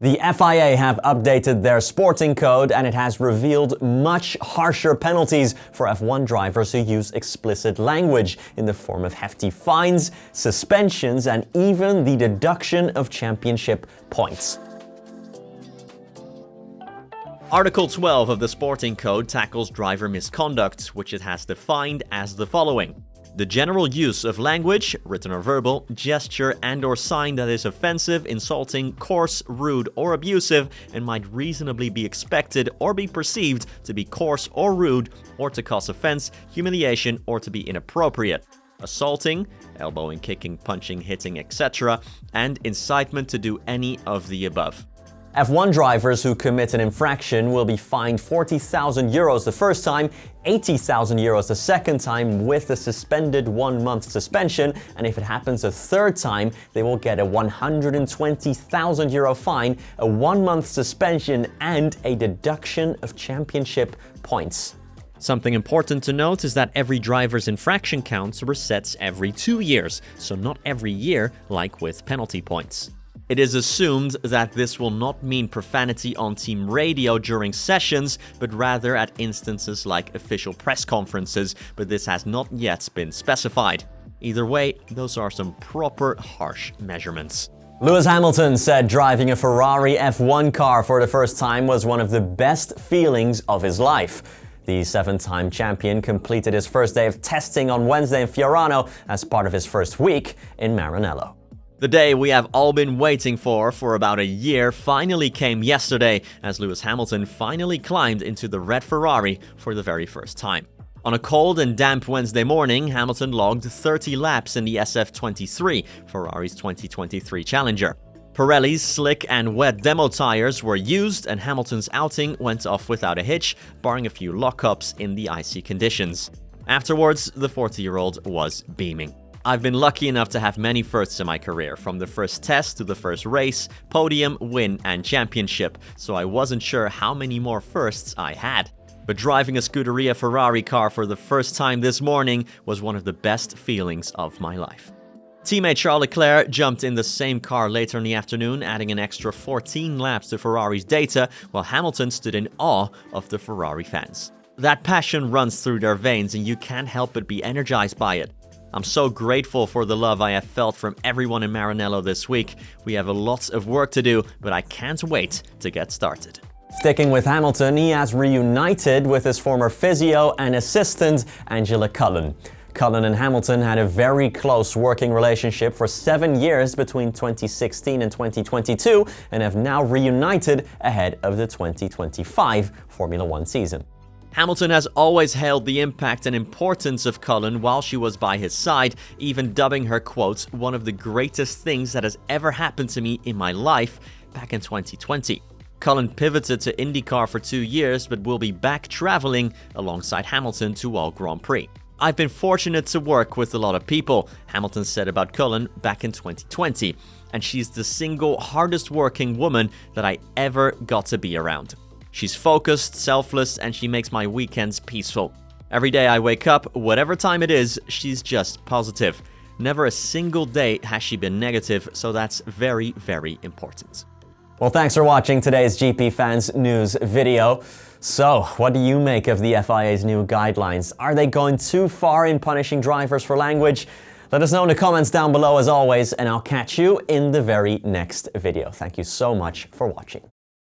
The FIA have updated their sporting code and it has revealed much harsher penalties for F1 drivers who use explicit language in the form of hefty fines, suspensions, and even the deduction of championship points. Article 12 of the Sporting Code tackles driver misconduct, which it has defined as the following. The general use of language, written or verbal, gesture and/or sign that is offensive, insulting, coarse, rude, or abusive and might reasonably be expected or be perceived to be coarse or rude or to cause offense, humiliation, or to be inappropriate. Assaulting, elbowing, kicking, punching, hitting, etc., and incitement to do any of the above. F1 drivers who commit an infraction will be fined 40,000 euros the first time, 80,000 euros the second time with a suspended 1-month suspension, and if it happens a third time, they will get a 120,000 euro fine, a 1-month suspension, and a deduction of championship points. Something important to note is that every driver's infraction counts resets every 2 years, so not every year like with penalty points. It is assumed that this will not mean profanity on team radio during sessions, but rather at instances like official press conferences, but this has not yet been specified. Either way, those are some proper harsh measurements. Lewis Hamilton said driving a Ferrari F1 car for the first time was one of the best feelings of his life. The 7-time champion completed his first day of testing on Wednesday in Fiorano as part of his first week in Maranello. The day we have all been waiting for about a year finally came yesterday as Lewis Hamilton finally climbed into the red Ferrari for the very first time. On a cold and damp Wednesday morning, Hamilton logged 30 laps in the SF23, Ferrari's 2023 Challenger. Pirelli's slick and wet demo tires were used and Hamilton's outing went off without a hitch, barring a few lockups in the icy conditions. Afterwards, the 40-year-old was beaming. I've been lucky enough to have many firsts in my career, from the first test to the first race, podium, win, and championship, so I wasn't sure how many more firsts I had. But driving a Scuderia Ferrari car for the first time this morning was one of the best feelings of my life. Teammate Charles Leclerc jumped in the same car later in the afternoon, adding an extra 14 laps to Ferrari's data, while Hamilton stood in awe of the Ferrari fans. That passion runs through their veins and you can't help but be energized by it. I'm so grateful for the love I have felt from everyone in Maranello this week. We have a lot of work to do, but I can't wait to get started. Sticking with Hamilton, he has reunited with his former physio and assistant, Angela Cullen. Cullen and Hamilton had a very close working relationship for 7 years between 2016 and 2022 and have now reunited ahead of the 2025 Formula 1 season. Hamilton has always hailed the impact and importance of Cullen while she was by his side, even dubbing her, quote, one of the greatest things that has ever happened to me in my life back in 2020. Cullen pivoted to IndyCar for 2 years, but will be back traveling alongside Hamilton to all Grand Prix. I've been fortunate to work with a lot of people, Hamilton said about Cullen back in 2020, and she's the single hardest working woman that I ever got to be around. She's focused, selfless, and she makes my weekends peaceful. Every day I wake up, whatever time it is, she's just positive. Never a single day has she been negative, so that's very, very important. Well, thanks for watching today's GPFans news video. So, what do you make of the FIA's new guidelines? Are they going too far in punishing drivers for language? Let us know in the comments down below as always, and I'll catch you in the very next video. Thank you so much for watching.